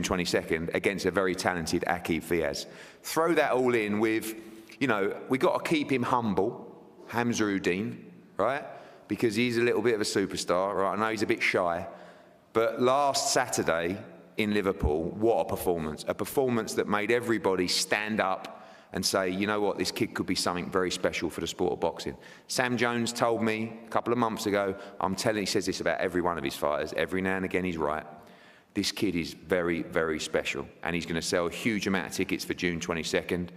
June 22nd against a very talented ACCUSATIONS. Throw that all in with, you know, we got to keep him humble, Hamza-Uddin, right? Because he's a little bit of a superstar, right? I know he's a bit shy, but last Saturday in Liverpool, what a performance. A performance that made everybody stand up and say, you know what, this kid could be something very special for the sport of boxing. Sam Jones told me a couple of months ago, he says this about every one of his fighters, every now and again he's right. This kid is very, very special, and he's going to sell a huge amount of tickets for June 22nd.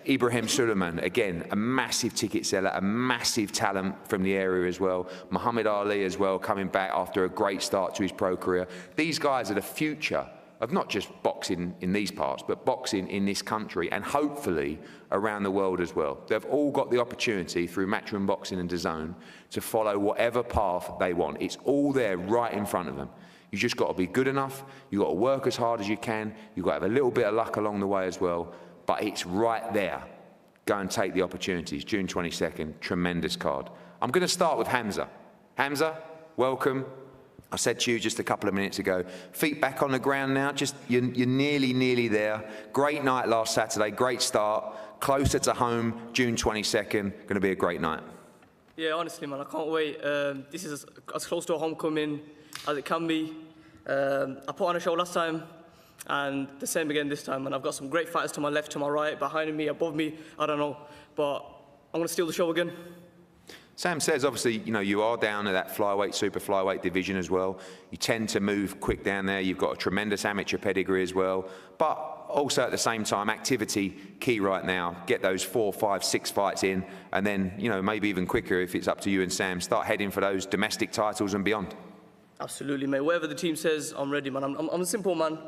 Ibrahim Suleiman, again, a massive ticket seller, a massive talent from the area as well. Muhammad Ali as well, coming back after a great start to his pro career. These guys are the future of not just boxing in these parts, but boxing in this country and hopefully around the world as well. They've all got the opportunity through Matchroom Boxing and DAZN to follow whatever path they want. It's all there right in front of them. You just got to be good enough, you've got to work as hard as you can, you've got to have a little bit of luck along the way as well, but it's right there. Go and take the opportunities. June 22nd, tremendous card. I'm going to start with Hamza. Hamza, welcome. I said to you just a couple of minutes ago, feet back on the ground now, you're nearly there. Great night last Saturday, great start, closer to home, June 22nd, going to be a great night. Yeah, honestly, man, I can't wait. This is as close to a homecoming as it can be. I put on a show last time, and the same again this time, and I've got some great fighters to my left, to my right, behind me, above me, I don't know, but I'm going to steal the show again. Sam says, obviously, you know, you are down at that flyweight, super flyweight division as well. You tend to move quick down there. You've got a tremendous amateur pedigree as well. But also at the same time, activity key right now. Get those 4, 5, 6 fights in, and then, you know, maybe even quicker if it's up to you and Sam. Start heading for those domestic titles and beyond. Absolutely, mate. Whatever the team says, I'm ready, man. I'm a simple man.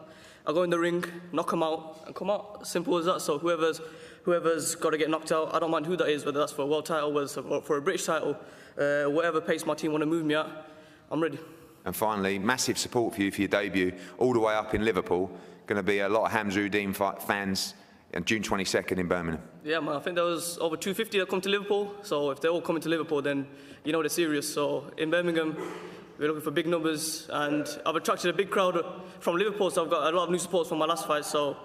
I go in the ring, knock them out, and come out. Simple as that. So whoever's got to get knocked out, I don't mind who that is, whether that's for a world title, whether it's for a British title, whatever pace my team want to move me at, I'm ready. And finally, massive support for you for your debut, all the way up in Liverpool. Going to be a lot of Hamza-Uddin fans on June 22nd in Birmingham. Yeah, man, I think there was over 250 that come to Liverpool, so if they're all coming to Liverpool, then you know they're serious. So in Birmingham, we're looking for big numbers, and I've attracted a big crowd from Liverpool, so I've got a lot of new supports from my last fight, so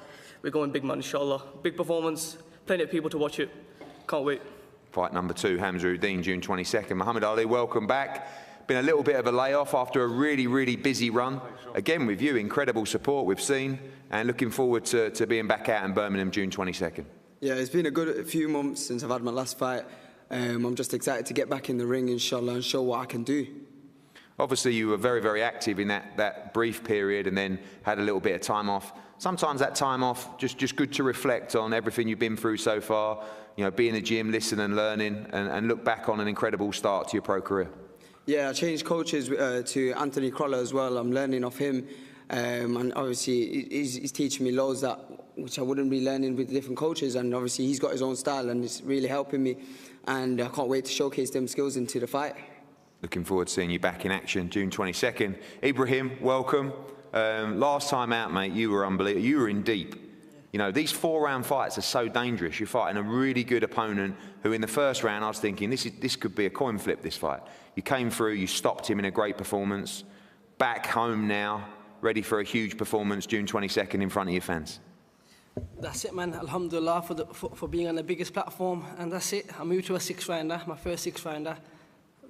we're going big, man, inshallah. Big performance, plenty of people to watch it. Can't wait. Fight number 2, Hamza-Uddin, June 22nd. Muhammad Ali, welcome back. Been a little bit of a layoff after a really, really busy run. Again, with you, incredible support we've seen, and looking forward to being back out in Birmingham, June 22nd. Yeah, it's been a good few months since I've had my last fight. I'm just excited to get back in the ring, inshallah, and show what I can do. Obviously, you were very, very active in that brief period and then had a little bit of time off. Sometimes that time off, just good to reflect on everything you've been through so far, you know, be in the gym, listen and learning, and look back on an incredible start to your pro career. Yeah, I changed coaches to Anthony Crocker as well. I'm learning off him, and obviously he's teaching me loads that which I wouldn't be learning with different coaches, and obviously he's got his own style and it's really helping me, and I can't wait to showcase them skills into the fight. Looking forward to seeing you back in action, June 22nd. Ibrahim, welcome. Last time out, mate, you were unbelievable. You were in deep. You know, these 4-round fights are so dangerous. You're fighting a really good opponent who in the first round I was thinking this could be a coin flip, this fight. You came through, you stopped him in a great performance. Back home now, ready for a huge performance, June 22nd in front of your fans. That's it, man. Alhamdulillah for being on the biggest platform, and that's it. I moved to a 6-rounder, my first 6-rounder.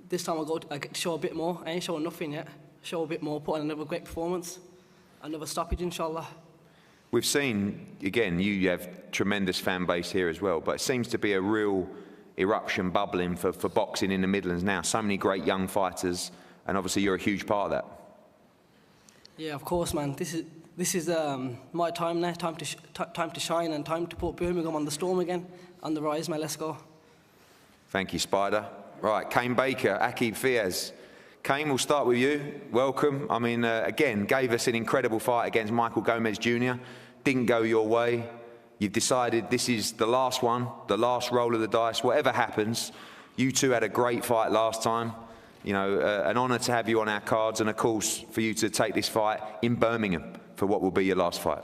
This time I get to show a bit more. I ain't showing nothing yet. Show a bit more, put on another great performance, another stoppage, inshallah. We've seen, again, you have tremendous fan base here as well, but it seems to be a real eruption bubbling for boxing in the Midlands now. So many great young fighters, and obviously you're a huge part of that. Yeah, of course, man. This is my time now, time to shine and time to put Birmingham on the storm again, on the rise, man. Let's go. Thank you, Spider. Right, Kane Baker, ACCUSATIONS. Kane, we'll start with you. Welcome. I mean, again, gave us an incredible fight against Michael Gomez Jr. Didn't go your way. You've decided this is the last one, the last roll of the dice. Whatever happens, you two had a great fight last time. You know, an honour to have you on our cards, and of course, for you to take this fight in Birmingham for what will be your last fight.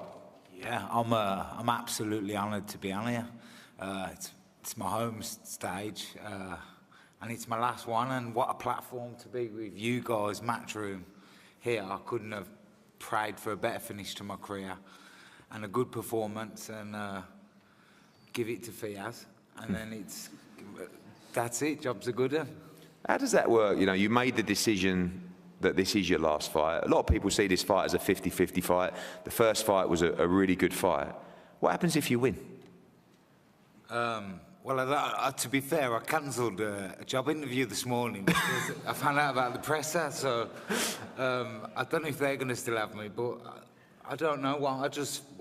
Yeah, I'm absolutely honoured to be on here. It's my home stage. And it's my last one, and what a platform to be with you guys, Matchroom, here. I couldn't have prayed for a better finish to my career and a good performance, and give it to Fiaz, and then that's it, job's a good one. How does that work? You know, you made the decision that this is your last fight. A lot of people see this fight as a 50-50 fight. The first fight was a really good fight. What happens if you win? Well, to be fair, I cancelled a job interview this morning because I found out about the presser, so I don't know if they're going to still have me, but I don't know. Well,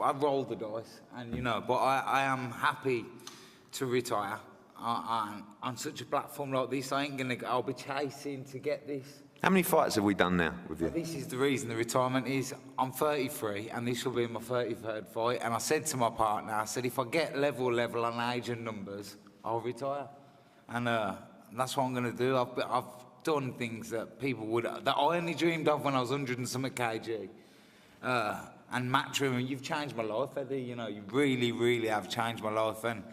I rolled the dice, and you know, but I am happy to retire. On such a platform like this, I'll be chasing to get this. How many fights have we done now with you? This is the reason the retirement is. I'm 33, and this will be my 33rd fight. And I said to my partner, I said, if I get level on age and numbers, I'll retire. And that's what I'm going to do. I've done things that that I only dreamed of when I was 100 and something kg. And Matchroom, you've changed my life, Eddie. You know, you really, really have changed my life. And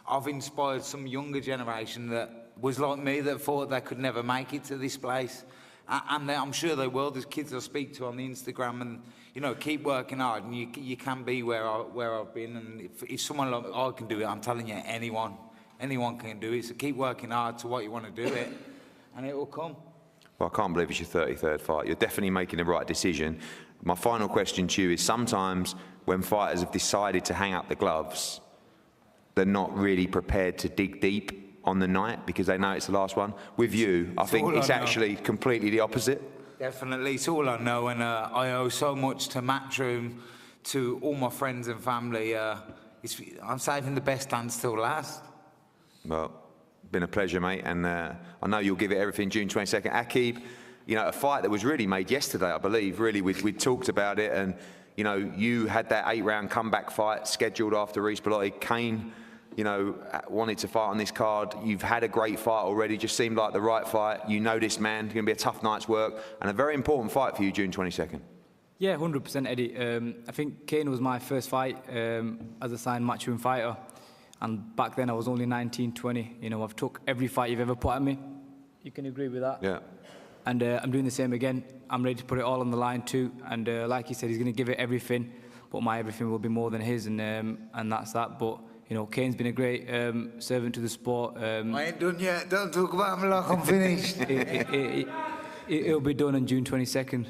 I've inspired some younger generation that was like me, that thought they could never make it to this place. And I'm sure they will. There's kids I speak to on the Instagram, and you know, keep working hard, and you can be where I've been. And if someone like I can do it, I'm telling you, anyone can do it. So keep working hard to what you want to do it, and it will come. Well, I can't believe it's your 33rd fight. You're definitely making the right decision. My final question to you is: sometimes when fighters have decided to hang up the gloves, they're not really prepared to dig deep on the night because they know it's the last one. With you, I think it's actually completely the opposite. Definitely, it's all I know, and I owe so much to Matchroom, to all my friends and family. I'm saving the best hands till last. Well, been a pleasure, mate, and I know you'll give it everything June 22nd. Aqib, you know, a fight that was really made yesterday, I believe. Really, we talked about it, and you know, you had that 8-round comeback fight scheduled after Reece Bellotti. Kane, you know, wanted to fight on this card. You've had a great fight already, just seemed like the right fight. You know this man, it's going to be a tough night's work, and a very important fight for you June 22nd. Yeah, 100%, Eddie. I think Kane was my first fight as a signed Matchroom fighter, and back then I was only 19, 20. You know, I've took every fight you've ever put at me. You can agree with that? Yeah. And I'm doing the same again. I'm ready to put it all on the line too, and like he said, he's going to give it everything, but my everything will be more than his, and that's that. But you know, Kane's been a great servant to the sport. I ain't done yet. Don't talk about me like I'm finished. It'll be done on June 22nd.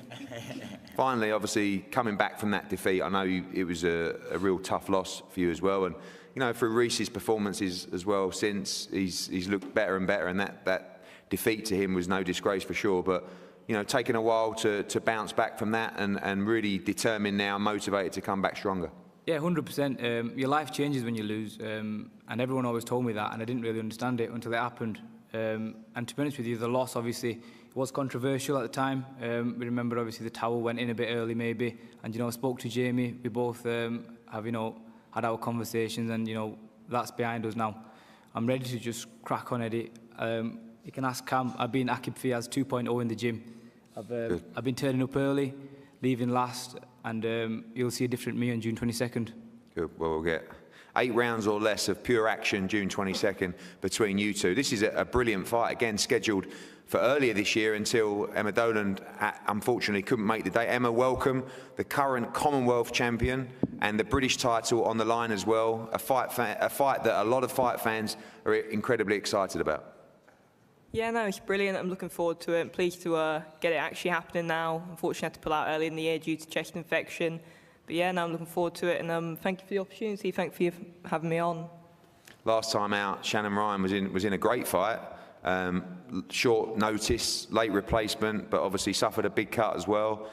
Finally, obviously, coming back from that defeat, I know it was a real tough loss for you as well. And, you know, through Reece's performances as well since, he's looked better and better. And that defeat to him was no disgrace for sure. But, you know, taking a while to bounce back from that and really determined now, motivated to come back stronger. Yeah, 100%. Your life changes when you lose, and everyone always told me that, and I didn't really understand it until it happened. And to be honest with you, the loss obviously was controversial at the time. We remember obviously the towel went in a bit early maybe, and you know, I spoke to Jamie. We both have, you know, had our conversations, and you know, that's behind us now. I'm ready to just crack on, Eddie. You can ask Cam. I've been Aqib Fiaz 2.0 in the gym. I've been turning up early, leaving last, and you'll see a different me on June 22nd. Good. Well, we'll get 8 rounds or less of pure action June 22nd between you two. This is a brilliant fight, again scheduled for earlier this year until Emma Doland unfortunately couldn't make the day. Emma, welcome, the current Commonwealth champion and the British title on the line as well. A fight that a lot of fight fans are incredibly excited about. Yeah, no, it's brilliant. I'm looking forward to it. I'm pleased to get it actually happening now. Unfortunately, I had to pull out early in the year due to chest infection. But yeah, now I'm looking forward to it, and thank you for the opportunity. Thank you for having me on. Last time out, Shannon Ryan was in a great fight. Short notice, late replacement, but obviously suffered a big cut as well.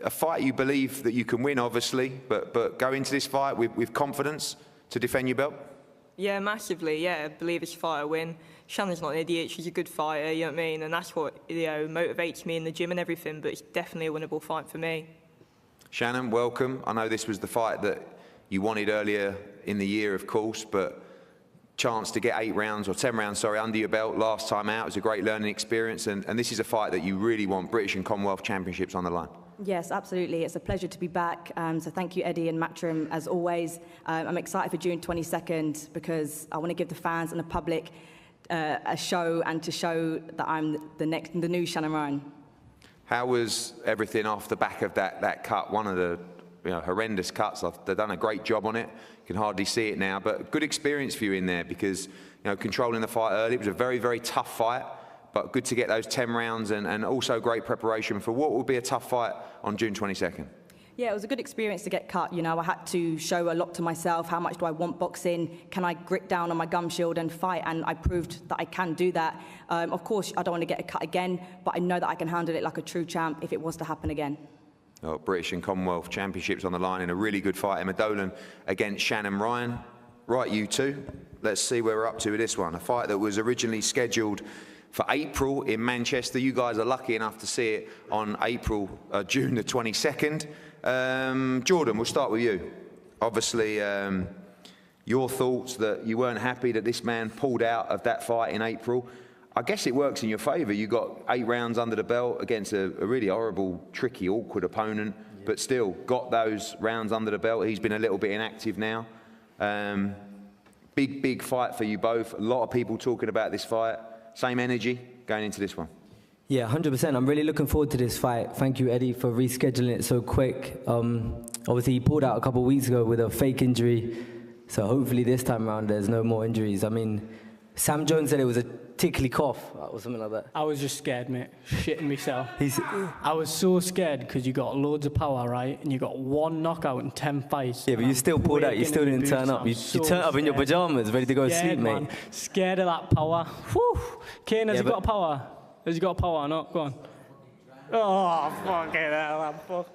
A fight you believe that you can win, obviously, but go into this fight with confidence to defend your belt? Yeah, massively. Yeah, I believe this fight will win. Shannon's not an idiot. She's a good fighter, you know what I mean? And that's what, you know, motivates me in the gym and everything, but it's definitely a winnable fight for me. Shannon, welcome. I know this was the fight that you wanted earlier in the year, of course, but chance to get 8 rounds, or 10 rounds, sorry, under your belt last time out. It was a great learning experience, and this is a fight that you really want British and Commonwealth Championships on the line. Yes, absolutely. It's a pleasure to be back. So thank you, Eddie and Matchroom, as always. I'm excited for June 22nd because I want to give the fans and the public a show, and to show that I'm the new Shannon Ryan. How was everything off the back of that cut? One of the horrendous cuts. They've done a great job on it. You can hardly see it now, but good experience for you in there because controlling the fight early. It was a very, very tough fight, but good to get those 10 rounds and also great preparation for what will be a tough fight on June 22nd. Yeah, it was a good experience to get cut. I had to show a lot to myself. How much do I want boxing? Can I grit down on my gum shield and fight? And I proved that I can do that. Of course, I don't want to get a cut again, but I know that I can handle it like a true champ if it was to happen again. Oh, British and Commonwealth Championships on the line in a really good fight. Emma Dolan against Shannon Ryan. Right, you two. Let's see where we're up to with this one. A fight that was originally scheduled for April in Manchester. You guys are lucky enough to see it on June the 22nd. Jordan, we'll start with you. Obviously, your thoughts that you weren't happy that this man pulled out of that fight in April. I guess it works in your favour. You got 8 rounds under the belt against a really horrible, tricky, awkward opponent, but still got those rounds under the belt. He's been a little bit inactive now. Big fight for you both. A lot of people talking about this fight. Same energy going into this one. Yeah, 100%. I'm really looking forward to this fight. Thank you, Eddie, for rescheduling it so quick. Obviously, he pulled out a couple of weeks ago with a fake injury, so hopefully this time around there's no more injuries. I mean, Sam Jones said it was a tickly cough or something like that. I was just scared, mate. Shitting myself. I was so scared because you got loads of power, right? And you got 1 knockout in 10 fights. Yeah, but you still pulled out. You still didn't turn up. You turned up in your pajamas, ready to go to sleep, mate. Man. Scared of that power. Whew. Kane, has he got power? Has he got power or not? Go on. Oh, fucking hell, fuck.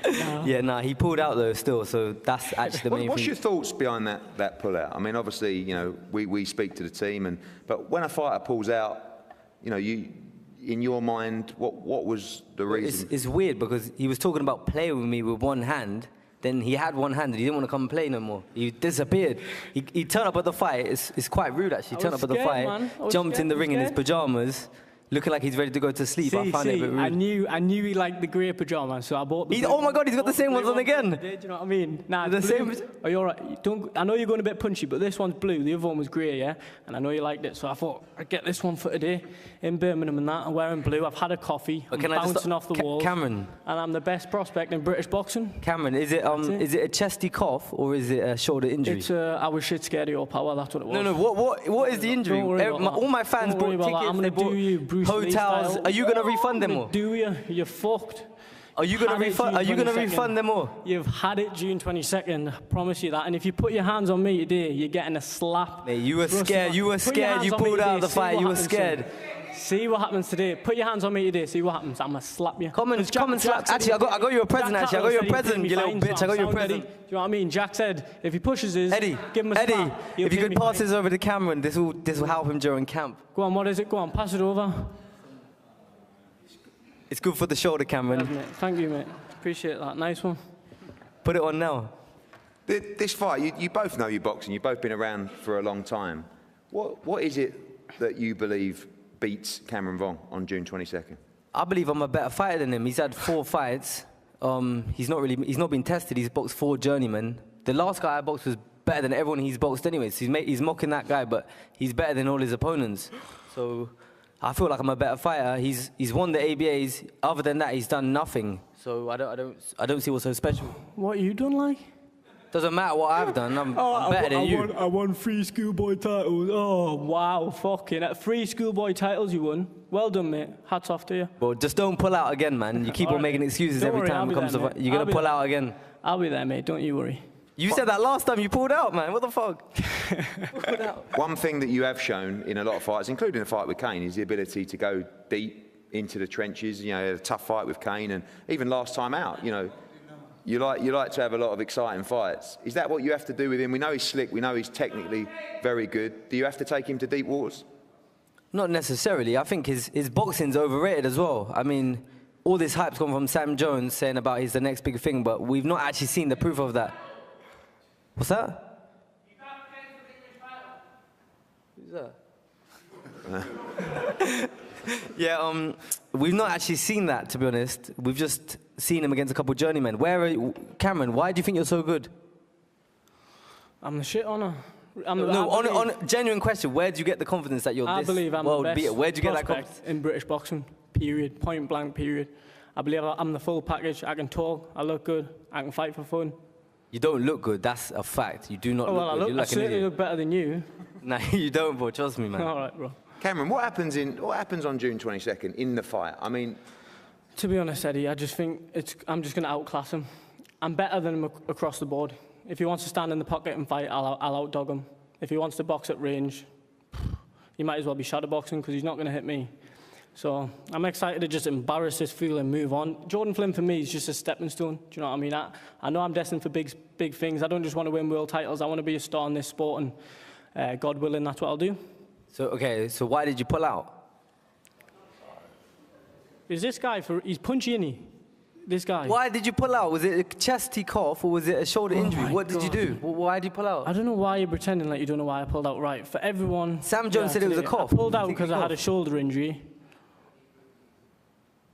No. Yeah, nah, he pulled out though still, so that's actually the main thing. What's your thoughts behind that pull-out? I mean, obviously, we speak to the team, but when a fighter pulls out, you in your mind, what was the reason? It's weird because he was talking about playing with me with one hand. Then he had one hand and he didn't want to come and play no more. He disappeared. He turned up at the fight. It's quite rude actually. He turned up at the fight, jumped in the ring in his pajamas, looking like he's ready to go to sleep. I found it a bit rude. I knew he liked the grey pyjamas, so I bought the... Oh my God, he's got the same ones on again. Do you know what I mean? Nah, the same... Oh, you're right. I know you're going a bit punchy, but this one's blue. The other one was grey, yeah? And I know you liked it, so I thought I'd get this one for today in Birmingham and that. I'm wearing blue. I've had a coffee. I'm bouncing off the walls. Cameron. And I'm the best prospect in British boxing. Cameron, is it a chesty cough or is it a shoulder injury? It's I was shit scared of your power. That's what it was. No. What is the injury? All my fans bought tickets. I'm going to do you, Bruce hotels. Are you going to refund them all? Do you? You're fucked. Are you going to refund them all? You've had it June 22nd. I promise you that. And if you put your hands on me today, you're getting a slap. Mate, you were scared. You were scared. You pulled out of the fight. You were scared. See what happens today. Put your hands on me today. See what happens. I'm gonna slap you. Come and slap. Actually, I got you a present. Actually, I got you a present. You little bitch. I got you a present. Do you know what I mean? Jack said if he pushes his, Eddie, give him a slap. If you could pass this over to Cameron, this will help him during camp. Go on. What is it? Go on. Pass it over. It's good for the shoulder, Cameron. Yes, thank you, mate. Appreciate that. Nice one. Put it on now. This fight, you both know your boxing. You've both been around for a long time. What is it that you believe beats Cameron Vuong on June 22nd? I believe I'm a better fighter than him. He's had 4 fights. He's not been tested. He's boxed 4 journeymen. The last guy I boxed was better than everyone he's boxed anyways. He's mocking that guy, but he's better than all his opponents. So I feel like I'm a better fighter. He's won the ABAs. Other than that, he's done nothing. So I don't see what's so special. What you done like? Doesn't matter what I've done. I'm better than you. I won 3 schoolboy titles. Oh wow, fucking 3 schoolboy titles you won. Well done, mate. Hats off to you. Well, just don't pull out again, man. You keep on making excuses every time it comes to fight. You're gonna pull out again. I'll be there, mate. Don't you worry. You said that last time you pulled out, man. What the fuck? One thing that you have shown in a lot of fights, including the fight with Kane, is the ability to go deep into the trenches. A tough fight with Kane, and even last time out, you like to have a lot of exciting fights. Is that what you have to do with him? We know he's slick. We know he's technically very good. Do you have to take him to deep waters? Not necessarily. I think his boxing's overrated as well. I mean, all this hype's come from Sam Jones saying about he's the next big thing, but we've not actually seen the proof of that. What's that? Who's that? Yeah, we've not actually seen that, to be honest. We've just seen him against a couple of journeymen. Cameron, why do you think you're so good? I'm the shit on her. On a genuine question, where do you get the confidence that you're this I believe I'm world the best beater? Where do you get that confidence in British boxing? period, point blank period. I believe I'm the full package. I can talk, I look good, I can fight for fun. You don't look good, that's a fact. You do not look good. I certainly look better than you. No, you don't, bro. Trust me, man. All right, bro. Cameron, what happens on June 22nd in the fight? I mean, to be honest, Eddie, I just think I'm just going to outclass him. I'm better than him across the board. If he wants to stand in the pocket and fight, I'll outdog him. If he wants to box at range, he might as well be shadowboxing because he's not going to hit me. So I'm excited to just embarrass this fool and move on. Jordan Flynn for me is just a stepping stone. Do you know what I mean? I know I'm destined for big things. I don't just want to win world titles. I want to be a star in this sport, and God willing, that's what I'll do. So why did you pull out? Is this guy he's punchy, isn't he? This guy. Why did you pull out? Was it a chesty cough or was it a shoulder injury? What did you do? Why did you pull out? I don't know why you're pretending like you don't know why I pulled out. Right, for everyone. Sam Jones said it was a cough. I pulled out because I had a shoulder injury.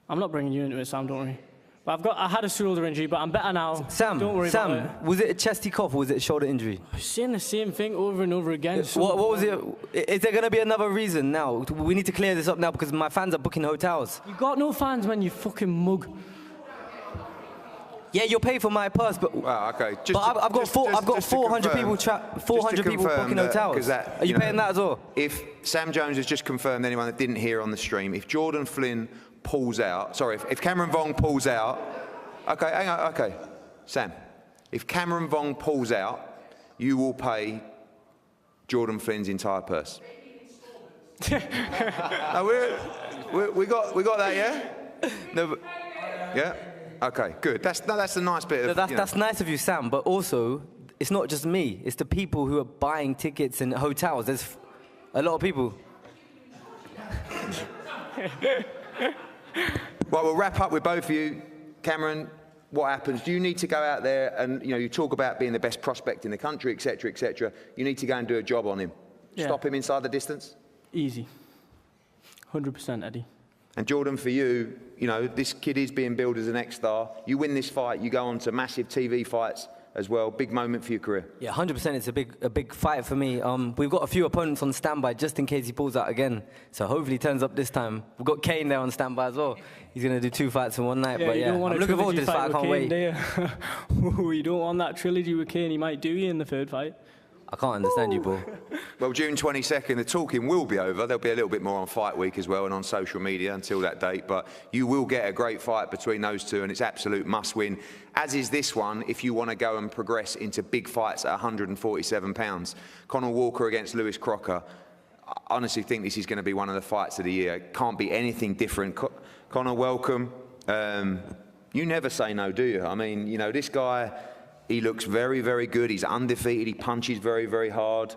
I'm not bringing you into it, Sam, don't worry. But I had a shoulder injury, but I'm better now. Sam, don't worry about it. Was it a chesty cough or was it a shoulder injury? I'm saying the same thing over and over again. What was it? Is there going to be another reason now? We need to clear this up now because my fans are booking hotels. You got no fans, man, you fucking mug. Yeah, you'll pay for my purse, but okay. I've got 400 people booking hotels. Are you paying that as well? If Sam Jones has just confirmed, anyone that didn't hear on the stream, if Jordan Flynn pulls out, sorry, if Cameron Vuong pulls out, okay, hang on, okay, Sam, if Cameron Vuong pulls out, you will pay Jordan Flynn's entire purse. No, we got that, yeah? No, but, yeah. Okay, good. That's a nice bit of... That's nice of you, Sam, but also, it's not just me. It's the people who are buying tickets and hotels. There's a lot of people. Right, we'll wrap up with both of you. Cameron, what happens? Do you need to go out there and, you talk about being the best prospect in the country, et cetera, et cetera. You need to go and do a job on him. Yeah. Stop him inside the distance? Easy. 100%, Eddie. And Jordan, for you, this kid is being billed as an X-star. You win this fight, you go on to massive TV fights as well. Big moment for your career. Yeah, 100%. It's a big fight for me. We've got a few opponents on standby just in case he pulls out again. So hopefully he turns up this time. We've got Kane there on standby as well. He's going to do 2 fights in one night. Yeah, I'm looking forward to this fight. I can't wait. You don't want that trilogy with Kane. He might do you in the third fight. I can't understand you, bro. Well, June 22nd, the talking will be over. There'll be a little bit more on Fight Week as well and on social media until that date. But you will get a great fight between those two, and it's absolute must-win, as is this one if you want to go and progress into big fights at 147 pounds. Conah Waler against Lewis Crocker. I honestly think this is going to be one of the fights of the year. It can't be anything different. Conah, welcome. You never say no, do you? I mean, this guy... He looks very, very good. He's undefeated. He punches very, very hard.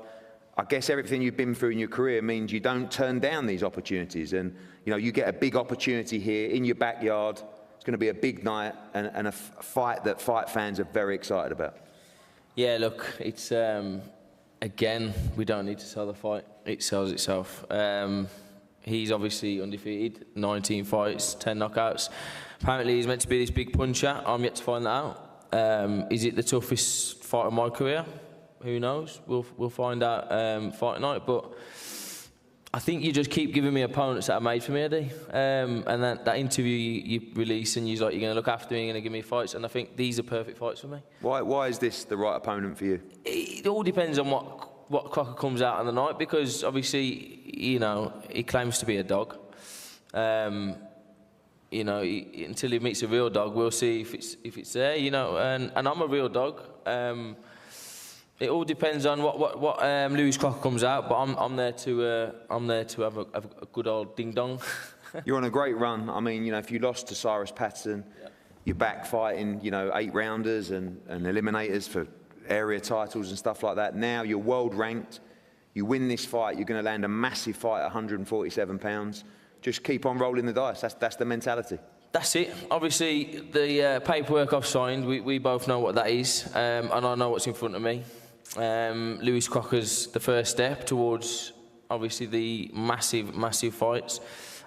I guess everything you've been through in your career means you don't turn down these opportunities. And, you get a big opportunity here in your backyard. It's going to be a big night and a fight that fight fans are very excited about. Yeah, look, it's, again, we don't need to sell the fight. It sells itself. He's obviously undefeated, 19 fights, 10 knockouts. Apparently he's meant to be this big puncher. I'm yet to find that out. Is it the toughest fight of my career? Who knows? We'll find out fight night. But I think you just keep giving me opponents that are made for me, Eddie. And that interview you release and you're going to look after me, you're going to give me fights. And I think these are perfect fights for me. Why is this the right opponent for you? It all depends on what Crocker comes out on the night, because obviously, he claims to be a dog. Until he meets a real dog, we'll see if it's there, and I'm a real dog. It all depends on what Lewis Crocker comes out, but I'm there to have a good old ding dong. You're on a great run. I mean, if you lost to Cyrus Patterson, you're back fighting, 8 rounders and eliminators for area titles and stuff like that. Now you're world ranked. You win this fight, you're going to land a massive fight at 147 pounds. Just keep on rolling the dice. That's the mentality. That's it. Obviously, the paperwork I've signed, we both know what that is, and I know what's in front of me. Lewis Crocker's the first step towards, obviously, the massive fights,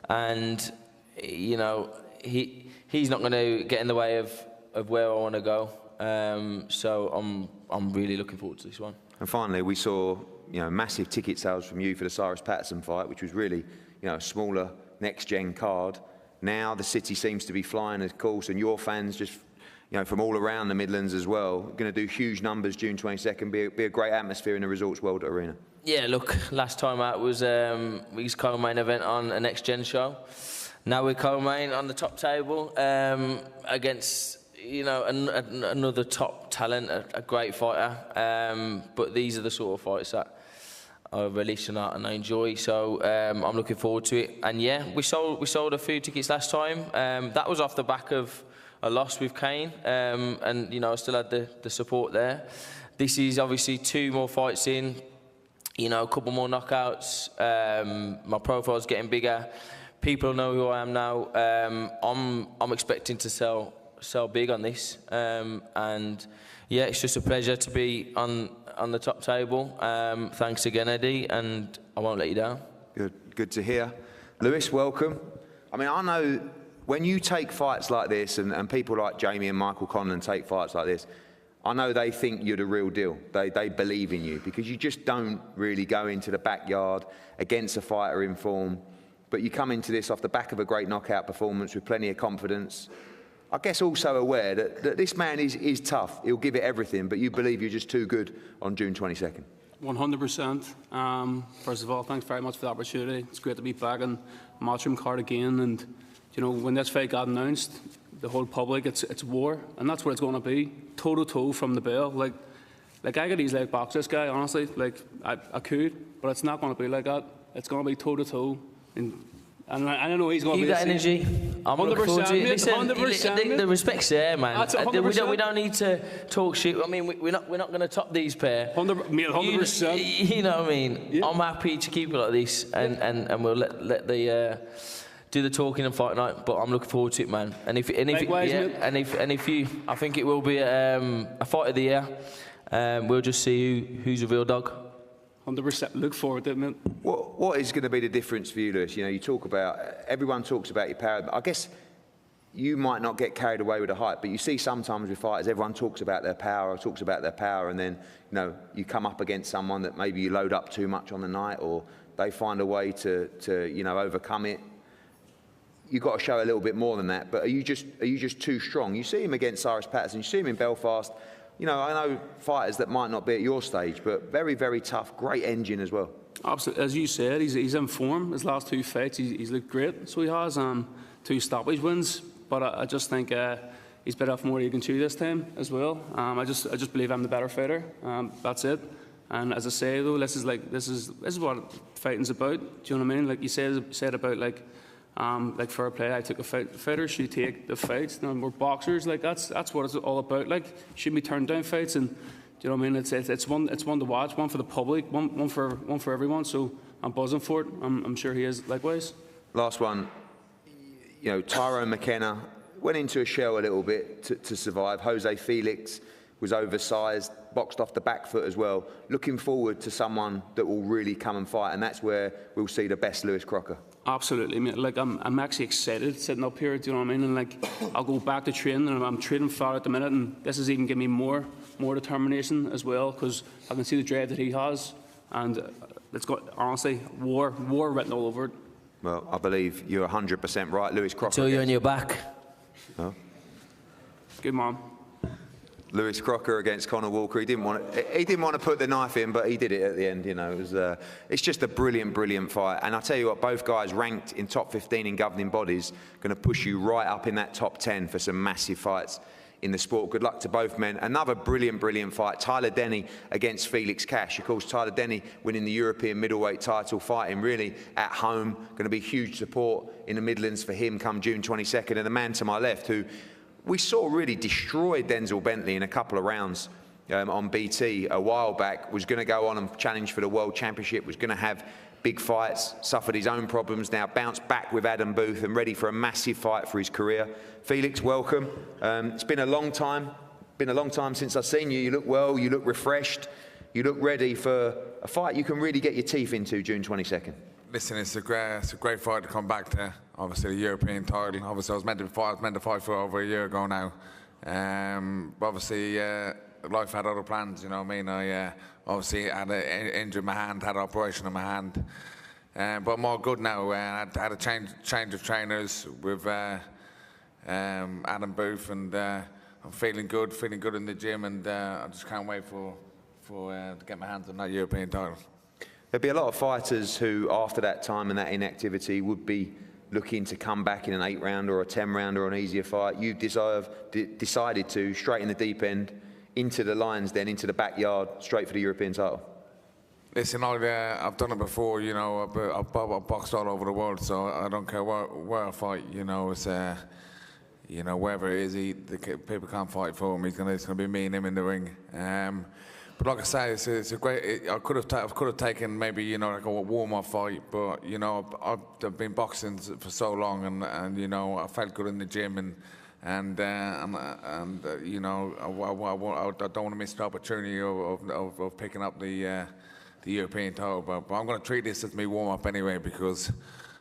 and he's not going to get in the way of where I want to go. So I'm really looking forward to this one. And finally, we saw massive ticket sales from you for the Cyrus Patterson fight, which was really a smaller next-gen card. now. The city seems to be flying, of course, and your fans just, you know, from all around the Midlands as well, going to do huge numbers June 22nd, be a great atmosphere in the Resorts World Arena. Yeah, look, last time out was we used co-main event on a Next Gen show. Now we're co-main on the top table against, you know, another top talent, a great fighter. But these are the sort of fights that I relish and I enjoy. So I'm looking forward to it. And yeah, we sold a few tickets last time. That was off the back of a loss with Kane, and you know, I still had the support there. This is obviously 2 more fights in, you know, a couple more knockouts. My profile's getting bigger. People know who I am now. I'm expecting to sell big on this, and yeah, it's just a pleasure to be on the top table. Thanks again, Eddie, and I won't let you down. Good to hear. Lewis, welcome. I mean, I know when you take fights like this, and people like Jamie and Michael Conlon take fights like this, I know they think you're the real deal. They believe in you, because you just don't really go into the backyard against a fighter in form. But you come into this off the back of a great knockout performance with plenty of confidence. I guess also aware that this man is tough. He'll give it everything, but you believe you're just too good on June 22nd. 100%. First of all, thanks very much for the opportunity. It's great to be back on Matchroom card again. And you know, when this fight got announced, the whole public, it's war, and that's what it's going to be, toe to toe from the bell. Like I could easily box this guy, honestly. Like I could, but it's not going to be like that. It's going to be toe to toe. And I don't know he's going to be that energy. I'm looking forward to it. Listen, the respect's there, man. We don't need to talk shit. I mean, we're not going to top these pair. 100%. You know what I mean? Yeah. I'm happy to keep it like this, and we'll let the do the talking and fight night. But I'm looking forward to it, man. And if you, I think it will be a fight of the year. We'll just see who's a real dog. 100%. Look forward to it, man. What is going to be the difference for you, Lewis? You know, you talk about, everyone talks about your power. I guess you might not get carried away with the hype, but you see sometimes with fighters, everyone talks about their power, and then, you know, you come up against someone that maybe you load up too much on the night, or they find a way to you know, overcome it. You've got to show a little bit more than that. But are you just too strong? You see him against Cyrus Patterson, you see him in Belfast. You know, I know fighters that might not be at your stage, but very, very tough, great engine as well. Absolutely. As you said, he's in form. His last 2 fights, he's looked great. So he has 2 stoppage wins, but I just think he's bit off more than he can chew this time as well. I just believe I'm the better fighter. That's it. And as I say though, this is what fighting's about. Do you know what I mean? Like you said about like fair play. I took a fight. Fighters should take the fights. You know, we're boxers. Like that's what it's all about. Like shouldn't be turned down fights. And do you know what I mean? It's one to watch. One for the public. One for everyone. So I'm buzzing for it. I'm sure he is likewise. Last one. You know, Tyrone McKenna went into a shell a little bit to survive. Jose Felix was oversized, boxed off the back foot as well. Looking forward to someone that will really come and fight, and that's where we'll see the best Lewis Crocker. Absolutely, mate. Like I'm actually excited sitting up here. Do you know what I mean? And like I'll go back to training, and I'm training far at the minute, and this has even given me more determination as well, because I can see the drive that he has, and it's got honestly war written all over it. Well, I believe you're 100% right, Lewis Crocker. Until you're on your back. Oh. Good man. Lewis Crocker against Conah Waler. He didn't want to put the knife in, but he did it at the end. You know, it's just a brilliant fight. And I tell you what, both guys ranked in top 15 in governing bodies, going to push you right up in that top 10 for some massive fights in the sport. Good luck to both men. Another brilliant fight. Tyler Denny against Felix Cash. Of course, Tyler Denny winning the European middleweight title, fighting really at home. Going to be huge support in the Midlands for him come June 22nd. And the man to my left, who we saw really destroyed Denzel Bentley in a couple of rounds on BT a while back, was going to go on and challenge for the World Championship, was going to have big fights, suffered his own problems, now bounced back with Adam Booth and ready for a massive fight for his career. Felix, welcome. It's been a long time since I've seen you. You look well, you look refreshed, you look ready for a fight you can really get your teeth into June 22nd. Listen, it's a great fight to come back to. Obviously, the European title. Obviously, I was meant to fight for over a year ago now. Obviously, life had other plans. You know what I mean? I obviously had an injury in my hand, had an operation in my hand. but I'm all good now. I had a change of trainers with Adam Booth, and I'm feeling good in the gym, and I just can't wait to get my hands on that European title. There'd be a lot of fighters who, after that time and that inactivity, would be looking to come back in an 8-round or a 10-round or an easier fight. You decided to, straight in the deep end, into the lines, then into the backyard, straight for the European title. Listen, I've done it before, you know. I've boxed all over the world, so I don't care where I fight. You know, it's you know, wherever it is, the people can't fight for him. It's gonna be me and him in the ring. But like I say, it's a great. I could have taken maybe, you know, like a warm-up fight, but you know, I've been boxing for so long, and you know, I felt good in the gym, and you know, I don't want to miss the opportunity of picking up the European title. But I'm going to treat this as my warm-up anyway, because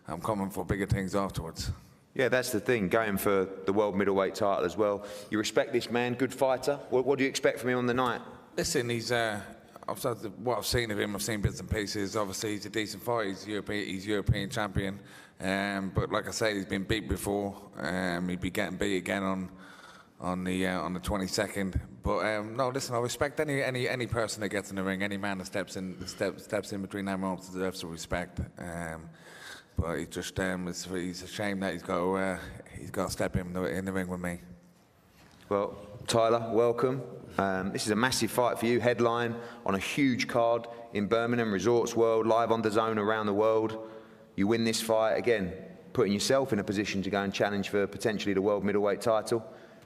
I'm coming for bigger things afterwards. Yeah, that's the thing, going for the world middleweight title as well. You respect this man, good fighter. What do you expect from him on the night? Listen, what I've seen of him, I've seen bits and pieces. Obviously, he's a decent fighter. He's European champion. But like I say, he's been beat before. He'd be getting beat again on the 22nd. But no, listen, I respect any person that gets in the ring, any man that steps in between them moments deserves some respect. But it's just it's a shame that he's got to step in the ring with me. Well, Tyler, welcome. This is a massive fight for you, headline on a huge card in Birmingham, Resorts World, live on DAZN around the world. You win this fight, again, putting yourself in a position to go and challenge for potentially the world middleweight title.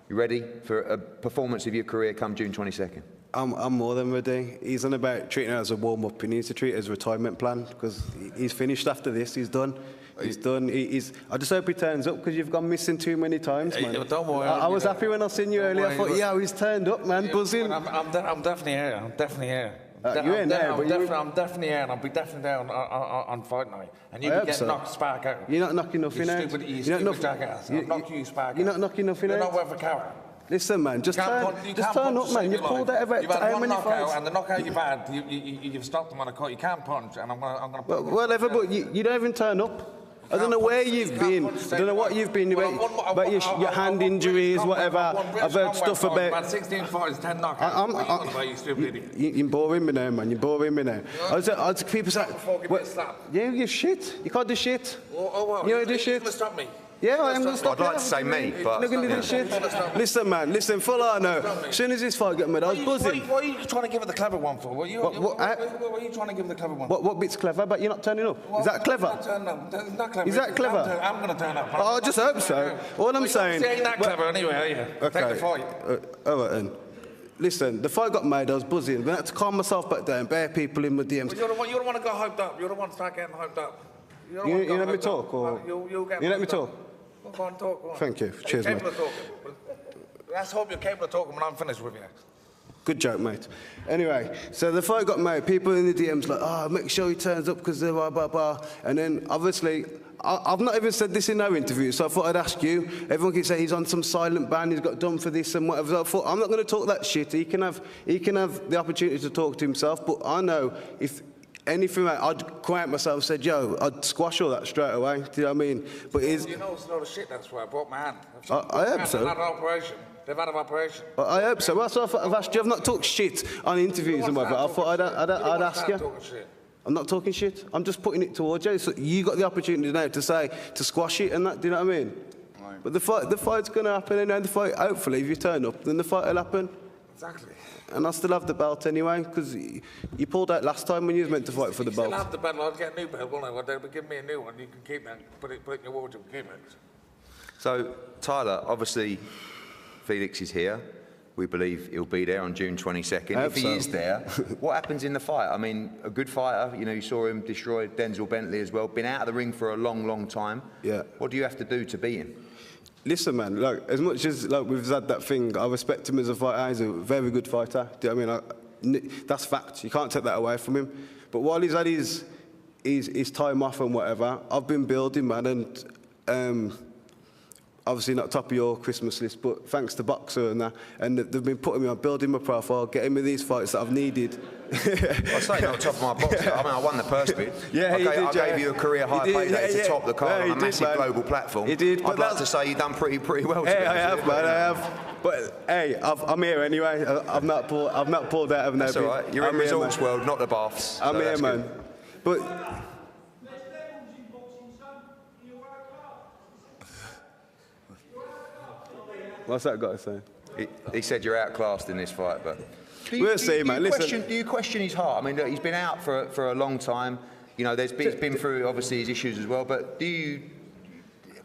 You ready for a performance of your career come June 22nd? I'm more than ready. He's on about treating it as a warm-up. He needs to treat it as a retirement plan, because he's finished after this. He's done. He's done. I just hope he turns up, because you've gone missing too many times, man. Don't worry. I was happy when I seen you earlier. I thought, yeah, he's turned up, man, buzzing. I'm definitely here. I'm definitely here. You ain't there, but I'm definitely here, and I'll be definitely there on fight night. And you'll be getting knocked spark out. You're not knocking nothing out. You stupid jackass. I'll knock you spark out. You're not knocking nothing out. You're not worth a carrot. Listen, man, just turn up, man. You've pulled out about how many fights? And the knockout you've had, you've stopped them on a cut. You can't punch, and I'm going to... Whatever, but you don't even turn up. I don't know where you've been. I don't know what you've been about your hand injuries, whatever. I've heard stuff about... 16 fights, 10 knockouts. You're boring me now, man. You're boring me now. People say... Yeah, you're shit. You can't do shit. You don't do shit. Stop me. Yeah, I'm going to stop. I'd like to say me, but... Look at this shit. Listen, man, listen, full on now. As soon as this fight got made, I was buzzing. What are you trying to give it the clever one for? What are you trying to give it the clever one? What bit's clever? But you're not turning up. Is that clever? Not clever. Is that clever? I'm going to turn up. Oh, I just hope so. All I'm saying... You ain't that clever anyway, are you? Okay. Take the fight. All right, then. Listen, the fight got made, I was buzzing. I had to calm myself back down, bare people in my DMs. You don't want to go hyped up. You don't want to start getting hyped up. You let me talk, or... You let me talk? Go on, talk. Go on. Thank you. Cheers, mate. Let's hope you're capable of talking when I'm finished with you. Good joke, mate. Anyway, so the fight got made. People in the DMs like, oh, make sure he turns up because they're blah, blah, blah. And then, obviously, I've not even said this in no interview, so I thought I'd ask you. Everyone keeps saying he's on some silent ban, he's got done for this and whatever. So I thought, I'm not going to talk that shit. He can have the opportunity to talk to himself, but I know if anything, I'd quiet myself and said, yo, I'd squash all that straight away. Do you know what I mean? But you know it's a lot of shit, that's why I brought my hand. I hope so. They've had an operation. I hope so. That's what I've asked you. I've not talked shit on interviews and whatever. I thought I'd ask you. I'm not talking shit. I'm just putting it towards you. So you got the opportunity now to squash it and that. Do you know what I mean? Right. But the fight's going to happen, and then the fight. Hopefully, if you turn up, then the fight will happen. Exactly. And I still have the belt anyway, because you pulled out last time when you was meant to fight for the belt. You still have the belt. I'll get a new belt, won't I? Well, they'll give me a new one. You can keep that. Put it in your wardrobe. Keep it. So, Tyler, obviously, Felix is here. We believe he'll be there on June 22nd. If he is there, what happens in the fight? I mean, a good fighter, you know, you saw him destroy Denzel Bentley as well, been out of the ring for a long, long time. Yeah. What do you have to do to beat him? Listen, man, like, as much as we've had that thing, I respect him as a fighter. He's a very good fighter. Do you know what I mean? That's fact. You can't take that away from him. But while he's had his time off and whatever, I've been building, man, and obviously not top of your Christmas list, but thanks to Boxer and that, and they've been putting me on, building my profile, getting me these fights that I've needed. I say not top of my box. I mean, I won the purse bid. Yeah, I gave you a career high payday to top the card on a massive global platform. You did. I'd like to say you've done pretty well. Hey, I have, man. I have. But hey, I'm here anyway. I've not pulled out of no. That's all right. You're in Resorts World, not the Baths. I'm here, man. But. What's that got to say? He said you're outclassed in this fight, but we'll see, man. Do you question his heart? I mean, look, he's been out for a long time. You know, he's been through obviously his issues as well. But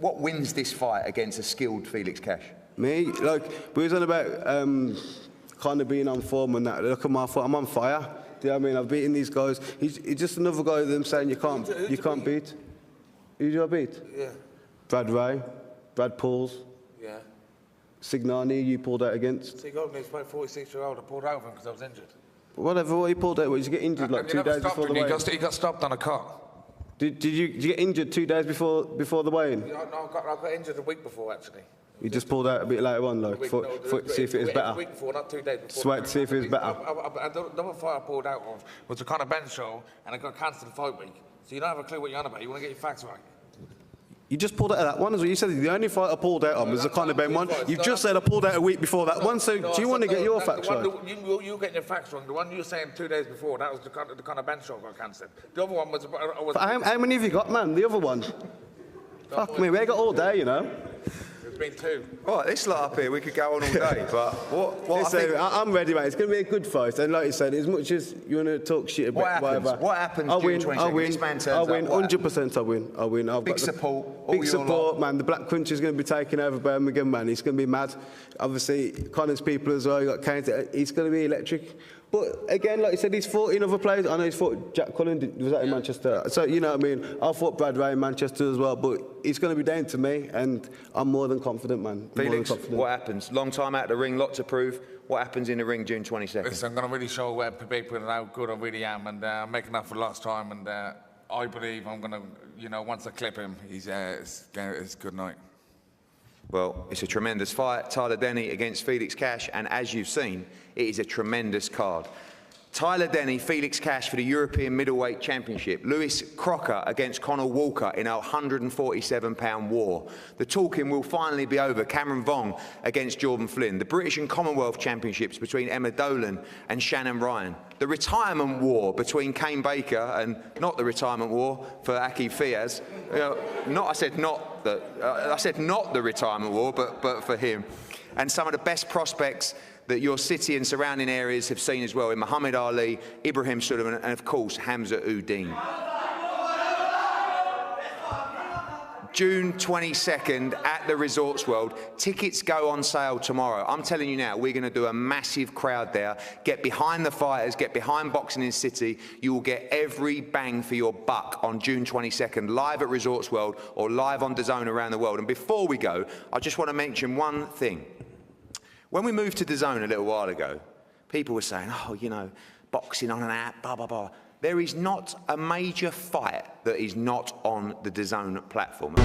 what wins this fight against a skilled Felix Cash? Me, like we was on about kind of being on form and that. Look at my foot, I'm on fire. Do you know what I mean? I've beaten these guys. He's just another guy of them saying you can't beat. Who do I beat? Yeah. Brad Ray, Brad Pauls. Yeah. Signani, you pulled out against. See, God, he's about 46-year-old. I pulled out of him because I was injured. Whatever, what he pulled out, did you get injured like 2 days before the weigh-in? He got stopped on a car. Did you get injured 2 days before the weigh-in? Yeah, no, I got injured a week before, actually. You just pulled out a bit later on, like, to see if it was better? A week before, not 2 days before. Sweat to see if it was better? Another fight I pulled out of was the Conah bench show, and I got cancelled the fight week. So you don't have a clue what you're on about. You want to get your facts right. You just pulled out of that one as well. You said the only fight I pulled out on was the Conah Ben one. You've just said I pulled out a week before that one, so do you want to get your facts right? You're getting your facts wrong. The one you were saying 2 days before, that was the Conah Ben show got cancelled. The other one was... How many have you got, man? The other one? Fuck me, we got all day, you know. There's been 2. All right, this lot up here, we could go on all day, but what I'm ready, mate. It's going to be a good fight. And like you said, as much as you want to talk shit about what happens June 22nd? I'll win. This man turns I'll win. up, 100% I'll win. I've big got support. Big support, man. The Black Country's going to be taking over Birmingham, man. He's going to be mad. Obviously, Connor's people as well. You got Kane. He's going to be electric. But again, like you said, he's fought in other players. I know he's fought Jack Cullen, was that in Manchester? So, you know what I mean? I fought Brad Ray in Manchester as well, but it's going to be down to me, and I'm more than confident, man. Felix, what happens? Long time out of the ring, lot to prove. What happens in the ring June 22nd? Listen, I'm going to really show people how good I really am, and I'm making up for lost time, and I believe I'm going to, you know, once I clip him, it's a good night. Well, it's a tremendous fight. Tyler Denny against Felix Cash, and as you've seen, it is a tremendous card. Tyler Denny, Felix Cash for the European Middleweight Championship. Lewis Crocker against Conah Waler in a 147-pound war. The talking will finally be over. Cameron Vuong against Jordan Flynn. The British and Commonwealth Championships between Emma Dolan and Shannon Ryan. The retirement war between Kane Baker and not the retirement war for Aki Fiaz. I said not the retirement war, but for him. And some of the best prospects that your city and surrounding areas have seen as well in Muhammad Ali, Ibrahim Sulaiman, and of course Hamza Uddin. June 22nd at the Resorts World. Tickets go on sale tomorrow. I'm telling you now, we're going to do a massive crowd there. Get behind the fighters, get behind Boxing in City. You will get every bang for your buck on June 22nd, live at Resorts World or live on DAZN around the world. And before we go, I just want to mention one thing. When we moved to DAZN a little while ago, people were saying, oh, you know, boxing on an app, blah, blah, blah. There is not a major fight that is not on the DAZN platform.